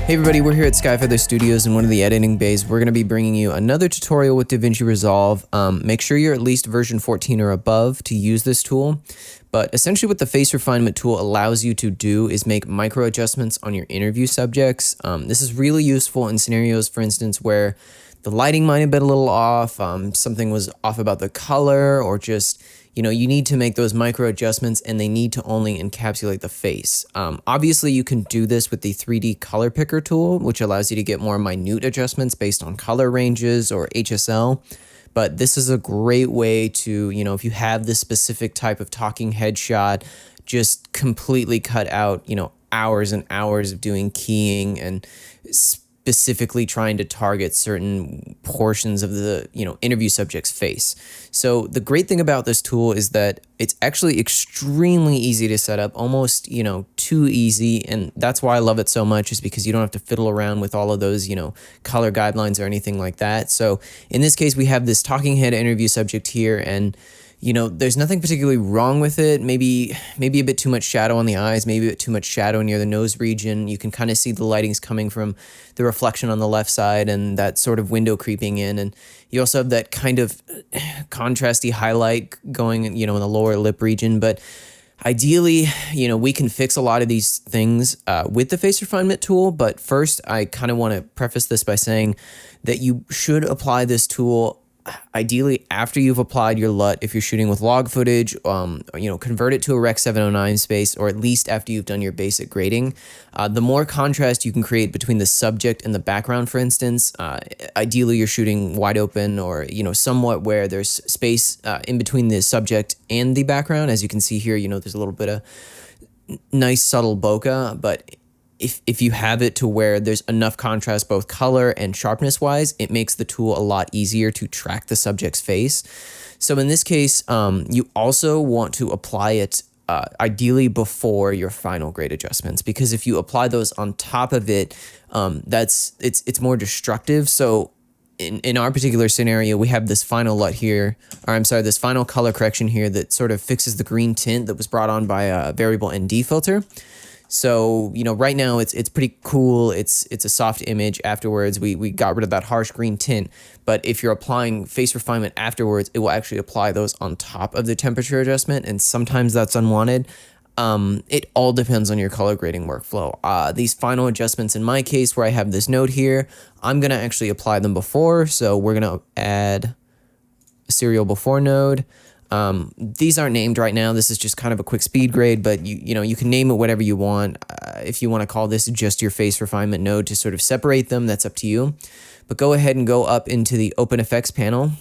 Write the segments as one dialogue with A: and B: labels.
A: Hey everybody, we're here at Skyfeather Studios in one of the editing bays. We're going to be bringing you another tutorial with Davinci Resolve. Make sure you're at least version 14 or above to use this tool. But essentially what the face refinement tool allows you to do is make micro adjustments on your interview subjects. This is really useful in scenarios, for instance, where the lighting might have been a little off, something was off about the color, or just, you need to make those micro adjustments and they need to only encapsulate the face. Obviously, you can do this with the 3D color picker tool, which allows you to get more minute adjustments based on color ranges or HSL. But this is a great way to, if you have this specific type of talking headshot, just completely cut out, hours and hours of doing keying and specifically trying to target certain portions of the interview subject's face. So the great thing about this tool is that it's actually extremely easy to set up, almost too easy, and that's why I love it so much, is because you don't have to fiddle around with all of those color guidelines or anything like that. So in this case, we have this talking head interview subject here, and there's nothing particularly wrong with it. Maybe a bit too much shadow on the eyes, maybe a bit too much shadow near the nose region. You can kind of see the lighting's coming from the reflection on the left side and that sort of window creeping in. And you also have that kind of contrasty highlight going, in the lower lip region. But ideally, we can fix a lot of these things with the face refinement tool. But first, I kind of want to preface this by saying that you should apply this tool ideally after you've applied your LUT. If you're shooting with log footage, convert it to a Rec 709 space, or at least after you've done your basic grading. The more contrast you can create between the subject and the background, for instance, ideally you're shooting wide open or, somewhat where there's space in between the subject and the background. As you can see here, there's a little bit of nice subtle bokeh, but if you have it to where there's enough contrast, both color and sharpness wise, it makes the tool a lot easier to track the subject's face. So in this case, you also want to apply it ideally before your final grade adjustments, because if you apply those on top of it, it's more destructive. So in our particular scenario, we have this final LUT here, this final color correction here that sort of fixes the green tint that was brought on by a variable ND filter. So, right now it's pretty cool. It's a soft image. Afterwards, we got rid of that harsh green tint. But if you're applying face refinement afterwards, it will actually apply those on top of the temperature adjustment. And sometimes that's unwanted. It all depends on your color grading workflow. These final adjustments, in my case, where I have this node here, I'm going to actually apply them before. So we're going to add a serial before node. These aren't named right now. This is just kind of a quick speed grade, but you can name it whatever you want. If you want to call this just your face refinement node to sort of separate them, that's up to you. But go ahead and go up into the Open Effects panel,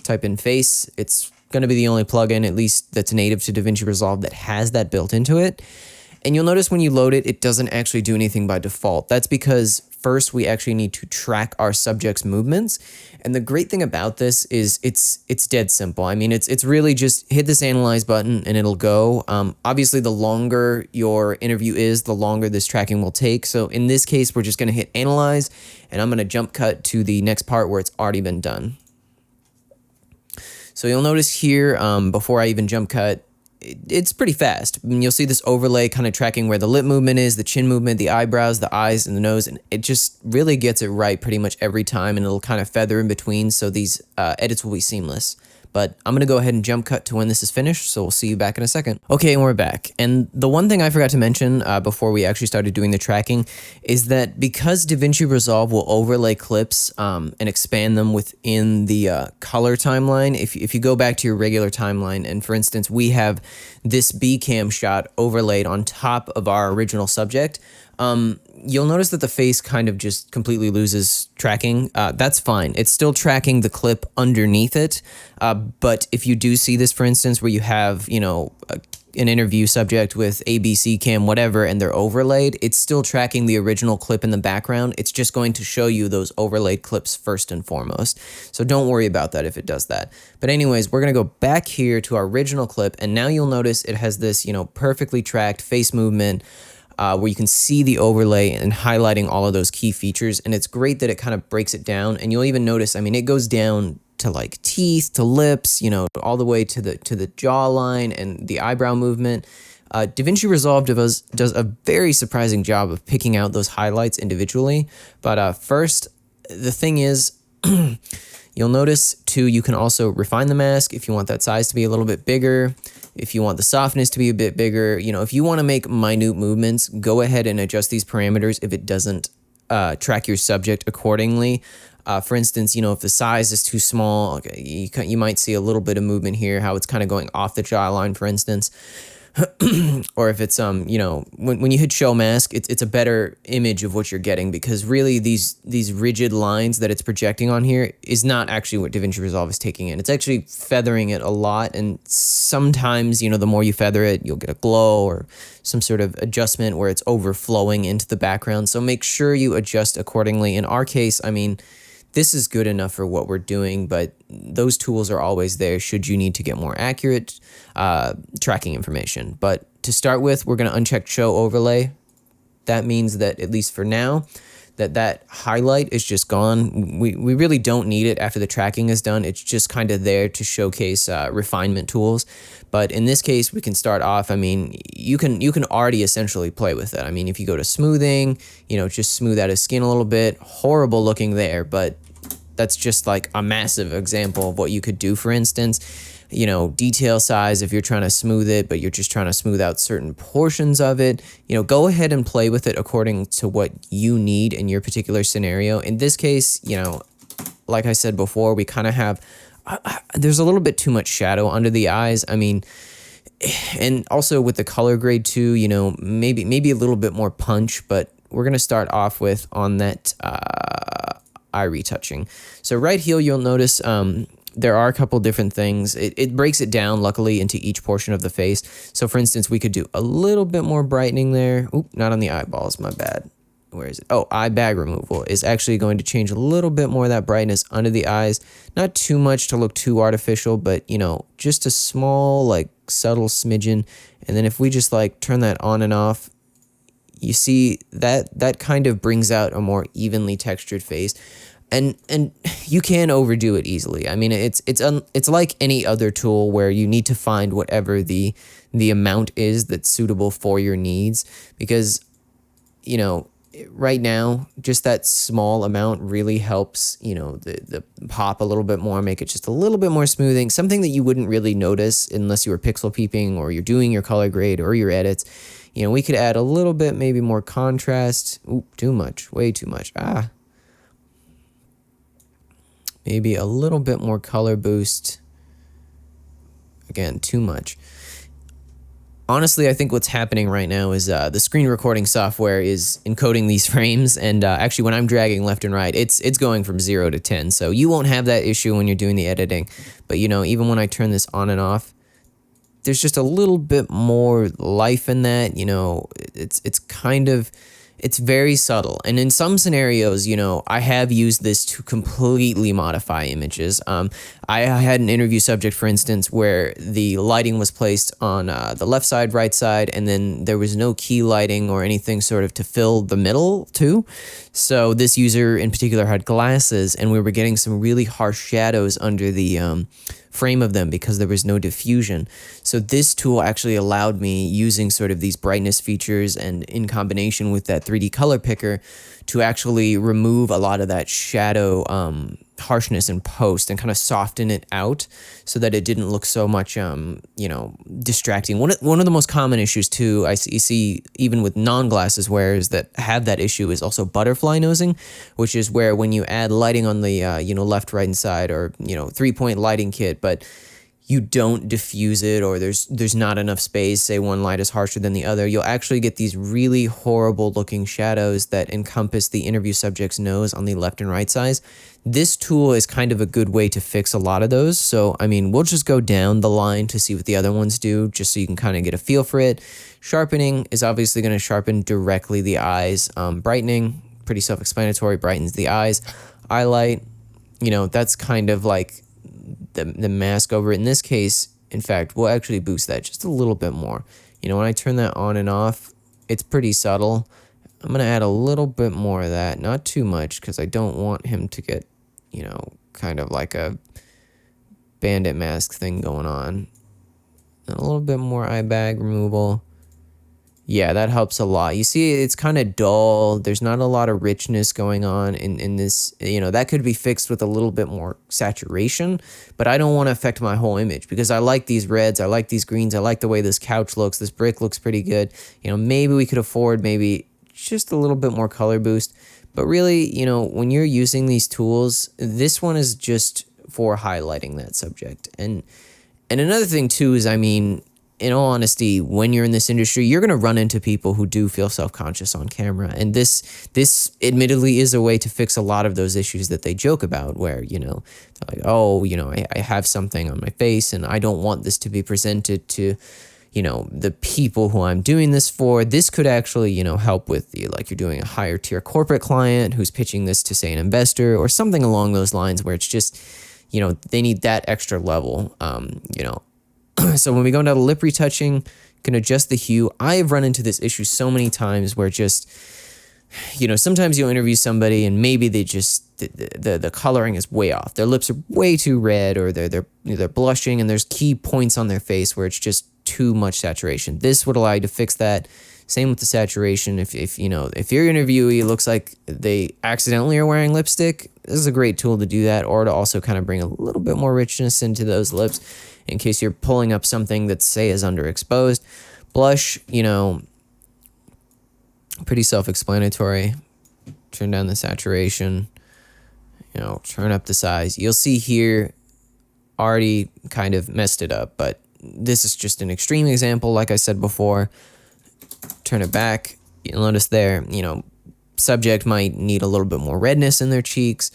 A: type in face. It's going to be the only plugin, at least that's native to Davinci Resolve, that has that built into it. And you'll notice when you load it, it doesn't actually do anything by default. That's because first we actually need to track our subject's movements. And the great thing about this is it's dead simple. I mean, it's really just hit this analyze button and it'll go. Obviously, the longer your interview is, the longer this tracking will take. So in this case, we're just going to hit analyze, and I'm going to jump cut to the next part where it's already been done. So you'll notice here, before I even jump cut, it's pretty fast. I mean, you'll see this overlay kind of tracking where the lip movement is, the chin movement, the eyebrows, the eyes, and the nose, and it just really gets it right pretty much every time, and it'll kind of feather in between, so these edits will be seamless. But I'm going to go ahead and jump cut to when this is finished, so we'll see you back in a second. Okay, and we're back. And the one thing I forgot to mention before we actually started doing the tracking is that because Davinci Resolve will overlay clips and expand them within the color timeline, if you go back to your regular timeline, and for instance, we have this B cam shot overlaid on top of our original subject, you'll notice that the face kind of just completely loses tracking. That's fine. It's still tracking the clip underneath it. But if you do see this, for instance, where you have, an interview subject with ABC cam, whatever, and they're overlaid, it's still tracking the original clip in the background. It's just going to show you those overlaid clips first and foremost. So don't worry about that if it does that. But anyways, we're going to go back here to our original clip, and now you'll notice it has this, perfectly tracked face movement, where you can see the overlay and highlighting all of those key features. And it's great that it kind of breaks it down. And you'll even notice, I mean, it goes down to like teeth, to lips, all the way to the jawline and the eyebrow movement. Davinci Resolve does a very surprising job of picking out those highlights individually. But first, the thing is, you'll notice too, you can also refine the mask if you want that size to be a little bit bigger. If you want the softness to be a bit bigger, if you want to make minute movements, go ahead and adjust these parameters if it doesn't track your subject accordingly. For instance, if the size is too small, okay, you might see a little bit of movement here, how it's kind of going off the jawline, for instance. Or if it's when you hit show mask, it's a better image of what you're getting, because really these rigid lines that it's projecting on here is not actually what Davinci Resolve is taking in. It's actually feathering it a lot, and sometimes the more you feather it, you'll get a glow or some sort of adjustment where it's overflowing into the background. So make sure you adjust accordingly. In our case, this is good enough for what we're doing, but those tools are always there should you need to get more accurate tracking information. But to start with, we're going to uncheck Show Overlay. That means that, at least for now, that highlight is just gone. We really don't need it after the tracking is done. It's just kind of there to showcase refinement tools. But in this case, we can start off. You can already essentially play with it. If you go to smoothing, just smooth out his skin a little bit. Horrible looking there, but that's just like a massive example of what you could do. For instance, detail size, if you're trying to smooth it, but you're just trying to smooth out certain portions of it, go ahead and play with it according to what you need in your particular scenario. In this case, like I said before, we kind of have, there's a little bit too much shadow under the eyes. And also with the color grade too, maybe a little bit more punch, but we're going to start off with on that eye retouching. So right here, you'll notice there are a couple different things. It breaks it down, luckily, into each portion of the face. So for instance, we could do a little bit more brightening there. Oop, not on the eyeballs, my bad. Where is it? Oh, eye bag removal is actually going to change a little bit more of that brightness under the eyes. Not too much to look too artificial, but, just a small, subtle smidgen. And then if we just, turn that on and off, you see that kind of brings out a more evenly textured face. And you can overdo it easily. It's like any other tool where you need to find whatever the amount is that's suitable for your needs, because right now just that small amount really helps the pop a little bit more, make it just a little bit more smoothing, something that you wouldn't really notice unless you were pixel peeping or you're doing your color grade or your edits. We could add a little bit, maybe more contrast. Ooh, too much, way too much. Maybe a little bit more color boost. Again, too much. Honestly, I think what's happening right now is the screen recording software is encoding these frames, and actually when I'm dragging left and right, it's going from 0 to 10. So you won't have that issue when you're doing the editing. But even when I turn this on and off, there's just a little bit more life in that. It's very subtle. And in some scenarios, I have used this to completely modify images. I had an interview subject, for instance, where the lighting was placed on the left side, right side, and then there was no key lighting or anything sort of to fill the middle too. So this user in particular had glasses, and we were getting some really harsh shadows under the frame of them because there was no diffusion. So this tool actually allowed me, using sort of these brightness features and in combination with that 3D color picker, to actually remove a lot of that shadow harshness in post and kind of soften it out so that it didn't look so much distracting. One of the most common issues too you see even with non-glasses wearers that have that issue is also butterfly nosing, which is where when you add lighting on the left, right, and side, or 3-point lighting kit, but you don't diffuse it, or there's not enough space, say one light is harsher than the other, you'll actually get these really horrible looking shadows that encompass the interview subject's nose on the left and right sides. This tool is kind of a good way to fix a lot of those. So, we'll just go down the line to see what the other ones do, just so you can kind of get a feel for it. Sharpening is obviously going to sharpen directly the eyes. Brightening, pretty self-explanatory, brightens the eyes. Highlight, that's kind of like the mask over it. In this case, in fact, we'll actually boost that just a little bit more. When I turn that on and off, it's pretty subtle. I'm going to add a little bit more of that, not too much, because I don't want him to get, kind of like a bandit mask thing going on. And a little bit more eye bag removal. Yeah, that helps a lot. You see, it's kind of dull. There's not a lot of richness going on in this. That could be fixed with a little bit more saturation, but I don't want to affect my whole image because I like these reds. I like these greens. I like the way this couch looks. This brick looks pretty good. Maybe we could afford maybe just a little bit more color boost. But really, when you're using these tools, this one is just for highlighting that subject. And another thing too is, in all honesty, when you're in this industry, you're going to run into people who do feel self-conscious on camera. And this admittedly is a way to fix a lot of those issues that they joke about where, they're like, oh, I have something on my face and I don't want this to be presented to, the people who I'm doing this for. This could actually, help with like you're doing a higher tier corporate client who's pitching this to, say, an investor or something along those lines where it's just, they need that extra level, So when we go down to lip retouching, you can adjust the hue. I have run into this issue so many times where just, sometimes you'll interview somebody and maybe they just, the coloring is way off. Their lips are way too red or they're blushing and there's key points on their face where it's just too much saturation. This would allow you to fix that. Same with the saturation. If your interviewee looks like they accidentally are wearing lipstick, this is a great tool to do that, or to also kind of bring a little bit more richness into those lips in case you're pulling up something that, say, is underexposed. Blush, pretty self-explanatory. Turn down the saturation, turn up the size. You'll see here already kind of messed it up, but this is just an extreme example, like I said before. Turn it back. You'll notice there, subject might need a little bit more redness in their cheeks.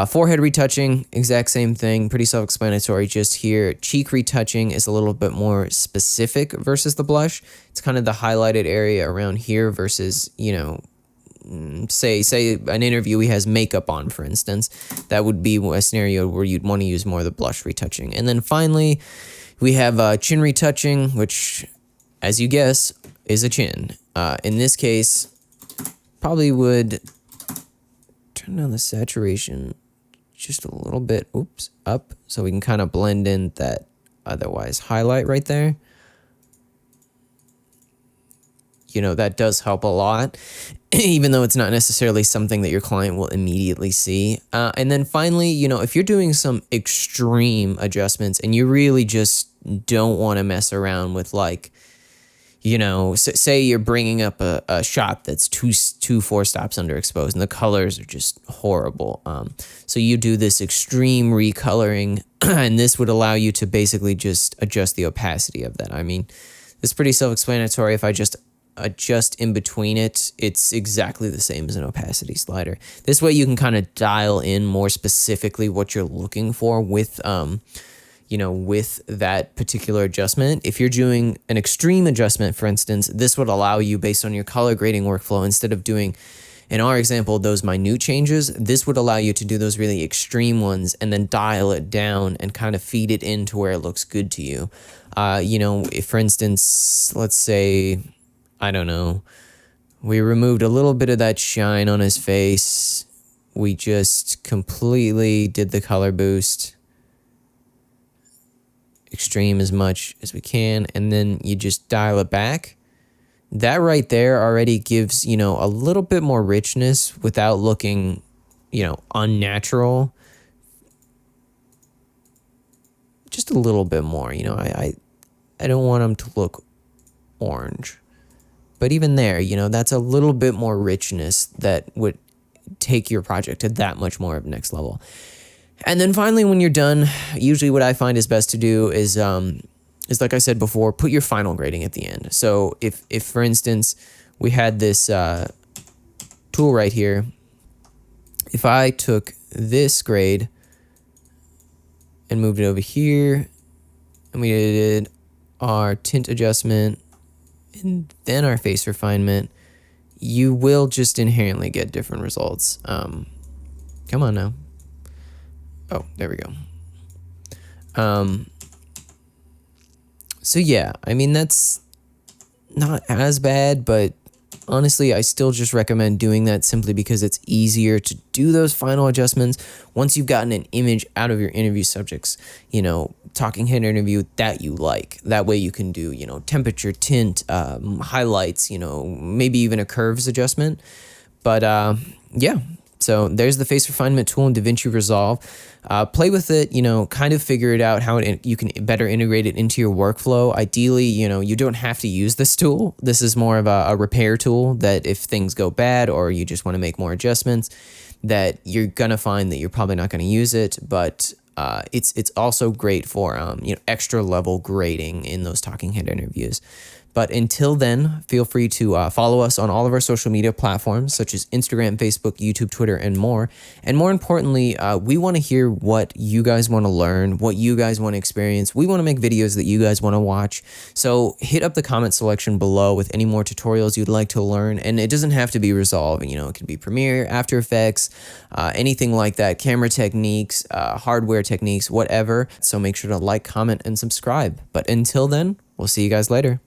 A: Forehead retouching, exact same thing, pretty self-explanatory. Just here, cheek retouching is a little bit more specific versus the blush. It's kind of the highlighted area around here versus, say an interviewee has makeup on, for instance. That would be a scenario where you'd want to use more of the blush retouching. And then finally, we have chin retouching, which, as you guess, is a chin. In this case, probably would turn down the saturation just a little bit, up, so we can kind of blend in that otherwise highlight right there. That does help a lot, even though it's not necessarily something that your client will immediately see. And then finally, if you're doing some extreme adjustments and you really just don't want to mess around with, like, say you're bringing up a shot that's two four stops underexposed and the colors are just horrible. So you do this extreme recoloring and this would allow you to basically just adjust the opacity of that. It's pretty self-explanatory. If I just adjust in between it, it's exactly the same as an opacity slider. This way you can kind of dial in more specifically what you're looking for with with that particular adjustment. If you're doing an extreme adjustment, for instance, this would allow you, based on your color grading workflow, instead of doing, in our example, those minute changes, this would allow you to do those really extreme ones and then dial it down and kind of feed it into where it looks good to you. If, for instance, let's say, I don't know, we removed a little bit of that shine on his face. We just completely did the color boost. Extreme as much as we can, and then you just dial it back. That right there already gives, a little bit more richness without looking, unnatural. Just a little bit more, I don't want them to look orange. But even there, that's a little bit more richness that would take your project to that much more of next level. And then finally, when you're done, usually what I find is best to do is like I said before, put your final grading at the end. So if for instance, we had this tool right here, if I took this grade and moved it over here, and we did our tint adjustment, and then our face refinement, you will just inherently get different results. Come on now. Oh, there we go. So yeah, that's not as bad, but Honestly, I still just recommend doing that simply because it's easier to do those final adjustments once you've gotten an image out of your interview subjects, talking head interview that you like. That way you can do, temperature, tint, highlights, maybe even a curves adjustment. But yeah, so there's the face refinement tool in DaVinci Resolve. Play with it, kind of figure it out how you can better integrate it into your workflow. Ideally, you don't have to use this tool. This is more of a repair tool that if things go bad or you just want to make more adjustments, that you're going to find that you're probably not going to use it. But it's also great for extra level grading in those talking head interviews. But until then, feel free to follow us on all of our social media platforms, such as Instagram, Facebook, YouTube, Twitter, and more. And more importantly, we want to hear what you guys want to learn, what you guys want to experience. We want to make videos that you guys want to watch. So hit up the comment selection below with any more tutorials you'd like to learn. And it doesn't have to be Resolve. It can be Premiere, After Effects, anything like that, camera techniques, hardware techniques, whatever. So make sure to like, comment, and subscribe. But until then, we'll see you guys later.